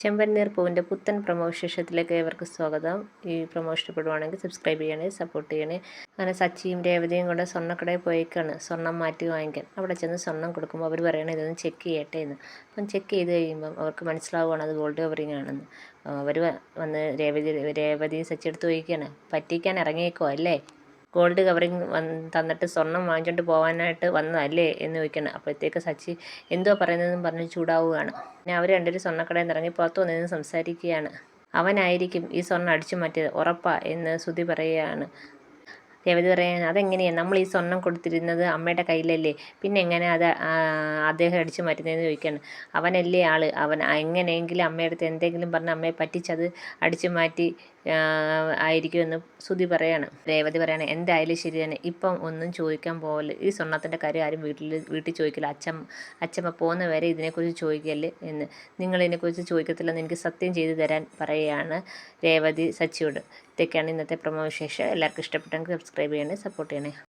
ചെമ്പന്നീർ പൂവിൻ്റെ പുത്തൻ പ്രൊമോ വിശേഷത്തിലേക്ക് ഏവർക്കും സ്വാഗതം. ഈ പ്രൊമോ ഇഷ്ടപ്പെടുവാണെങ്കിൽ സബ്സ്ക്രൈബ് ചെയ്യണേ, സപ്പോർട്ട് ചെയ്യണേ. അങ്ങനെ സച്ചിയും രേവതിയും കൂടെ സ്വർണ്ണക്കടയിൽ പോയേക്കാണ് സ്വർണ്ണം മാറ്റി വാങ്ങിക്കാൻ. അവിടെ ചെന്ന് സ്വർണ്ണം കൊടുക്കുമ്പോൾ അവർ പറയണത് ഇതൊന്ന് ചെക്ക് ചെയ്യട്ടെ എന്ന്. അപ്പം ചെക്ക് ചെയ്ത് കഴിയുമ്പം അവർക്ക് മനസ്സിലാവുകയാണ് അത് ഗോൾഡ് കവറിങ് ആണെന്ന്. അവർ വന്ന് രേവതി സച്ചി എടുത്ത് ചോദിക്കുകയാണ്, പറ്റിക്കാൻ ഇറങ്ങിയേക്കോ അല്ലേ, ഗോൾഡ് കവറിങ് തന്നിട്ട് സ്വർണം വാങ്ങിച്ചുകൊണ്ട് പോകാനായിട്ട് വന്നതല്ലേ എന്ന് ചോദിക്കണം. അപ്പോഴത്തേക്ക് സച്ചി എന്തോ പറയുന്നതെന്ന് പറഞ്ഞ് ചൂടാവുകയാണ്. പിന്നെ അവർ രണ്ടുപേരും സ്വർണ്ണക്കടയിൽ നിന്ന് ഇറങ്ങി പുറത്തു വന്നിരുന്ന് സംസാരിക്കുകയാണ്. അവനായിരിക്കും ഈ സ്വർണ്ണം അടിച്ചു മാറ്റിയത് ഉറപ്പാ എന്ന് ശ്രുതി പറയുകയാണ്. രേവതി പറയാൻ അതെങ്ങനെയാണ്, നമ്മൾ ഈ സ്വർണം കൊടുത്തിരുന്നത് അമ്മയുടെ കയ്യിലല്ലേ, പിന്നെ എങ്ങനെ അത് അദ്ദേഹം അടിച്ചു മാറ്റുന്നതെന്ന് ചോദിക്കുകയാണ്. അവനല്ലേ ആള്, അവൻ എങ്ങനെയെങ്കിലും അമ്മയുടെ അടുത്ത് എന്തെങ്കിലും പറഞ്ഞ് അമ്മയെ പറ്റിച്ചത് അടിച്ചു മാറ്റി ആയിരിക്കുമെന്ന് ശ്രുതി പറയാണ്. രേവതി പറയാണ് എന്തായാലും ശരി തന്നെ, ഇപ്പം ഒന്നും ചോദിക്കാൻ പോകല്, ഈ സ്വർണ്ണത്തിൻ്റെ കാര്യം ആരും വീട്ടിൽ ചോദിക്കില്ല, അച്ഛമ്മ പോകുന്ന വരെ ഇതിനെക്കുറിച്ച് ചോദിക്കല് എന്ന്, നിങ്ങൾ ഇതിനെക്കുറിച്ച് ചോദിക്കത്തില്ലെന്ന് എനിക്ക് സത്യം ചെയ്തു തരാൻ പറയുകയാണ് രേവതി സച്ചിയോട്. ഇതൊക്കെയാണ് ഇന്നത്തെ പ്രൊമോ വിശേഷം. എല്ലാവർക്കും ഇഷ്ടപ്പെട്ടെങ്കിൽ സബ്സ്ക്രൈബ് ചെയ്യണേ, സപ്പോർട്ട് ചെയ്യണേ.